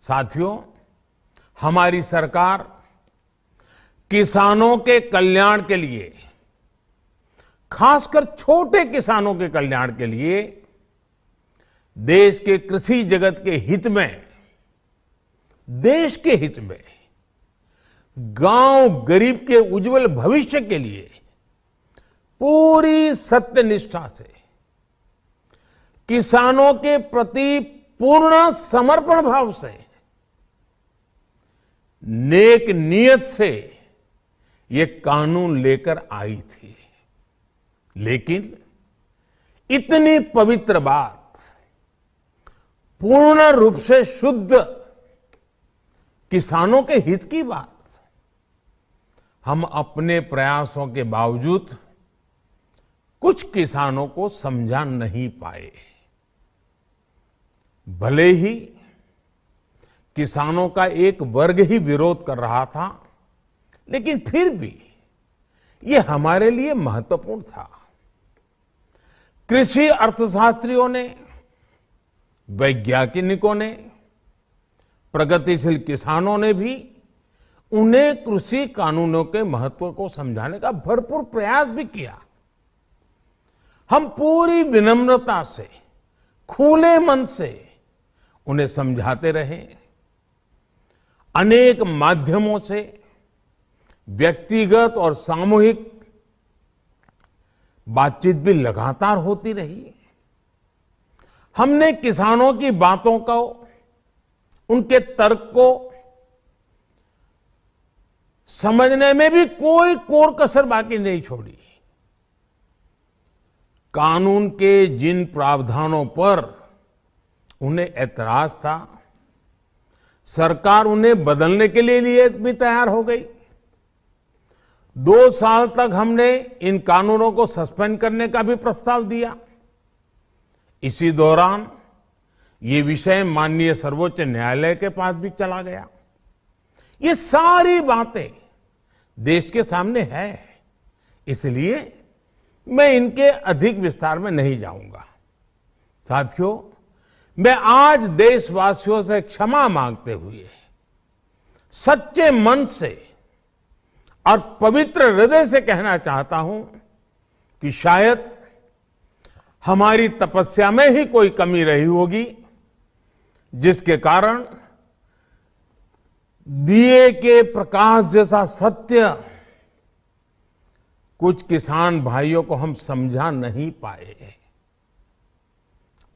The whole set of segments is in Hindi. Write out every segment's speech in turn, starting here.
साथियों, हमारी सरकार किसानों के कल्याण के लिए, खासकर छोटे किसानों के कल्याण के लिए देश के कृषि जगत के हित में, देश के हित में, गांव गरीब के उज्जवल भविष्य के लिए पूरी सत्यनिष्ठा से, किसानों के प्रति पूर्ण समर्पण भाव से, नेक नियत से ये कानून लेकर आई थी। लेकिन इतनी पवित्र बात, पूर्ण रूप से शुद्ध किसानों के हित की बात, हम अपने प्रयासों के बावजूद कुछ किसानों को समझा नहीं पाए। भले ही किसानों का एक वर्ग ही विरोध कर रहा था, लेकिन फिर भी ये हमारे लिए महत्वपूर्ण था। कृषि अर्थशास्त्रियों ने, वैज्ञानिकों ने, प्रगतिशील किसानों ने भी उन्हें कृषि कानूनों के महत्व को समझाने का भरपूर प्रयास भी किया। हम पूरी विनम्रता से, खुले मन से उन्हें समझाते रहे। अनेक माध्यमों से व्यक्तिगत और सामूहिक बातचीत भी लगातार होती रही। हमने किसानों की बातों को, उनके तर्क को समझने में भी कोई कोर कसर बाकी नहीं छोड़ी। कानून के जिन प्रावधानों पर उन्हें ऐतराज था, सरकार उन्हें बदलने के लिए भी तैयार हो गई। 2 साल तक हमने इन कानूनों को सस्पेंड करने का भी प्रस्ताव दिया। इसी दौरान ये विषय माननीय सर्वोच्च न्यायालय के पास भी चला गया। ये सारी बातें देश के सामने है, इसलिए मैं इनके अधिक विस्तार में नहीं जाऊंगा। साथियों, मैं आज देशवासियों से क्षमा मांगते हुए सच्चे मन से और पवित्र हृदय से कहना चाहता हूं कि शायद हमारी तपस्या में ही कोई कमी रही होगी, जिसके कारण दिए के प्रकाश जैसा सत्य कुछ किसान भाइयों को हम समझा नहीं पाए।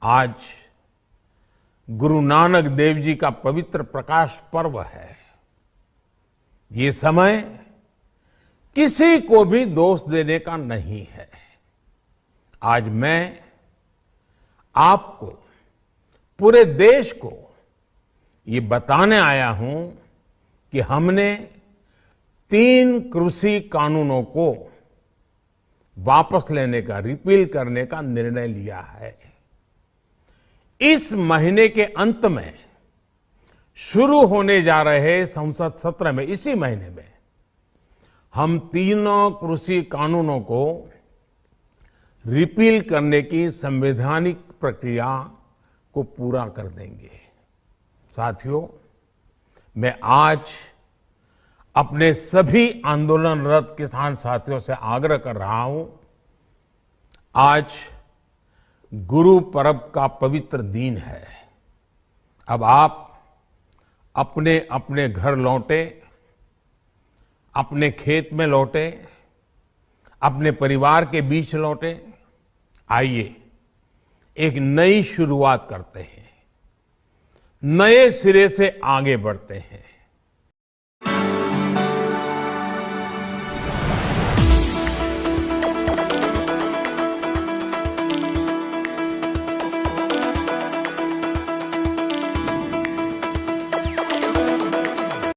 आज गुरु नानक देव जी का पवित्र प्रकाश पर्व है। ये समय किसी को भी दोष देने का नहीं है। आज मैं आपको, पूरे देश को ये बताने आया हूं कि हमने 3 कृषि कानूनों को वापस लेने का, रिपील करने का निर्णय लिया है। इस महीने के अंत में शुरू होने जा रहे संसद सत्र में, इसी महीने में, हम 3 कृषि कानूनों को रिपील करने की संवैधानिक प्रक्रिया को पूरा कर देंगे। साथियों, मैं आज अपने सभी आंदोलनरत किसान साथियों से आग्रह कर रहा हूं, आज गुरु पर्व का पवित्र दिन है। अब आप अपने अपने घर लौटे, अपने खेत में लौटे, अपने परिवार के बीच लौटे। आइए एक नई शुरुआत करते हैं, नए सिरे से आगे बढ़ते हैं।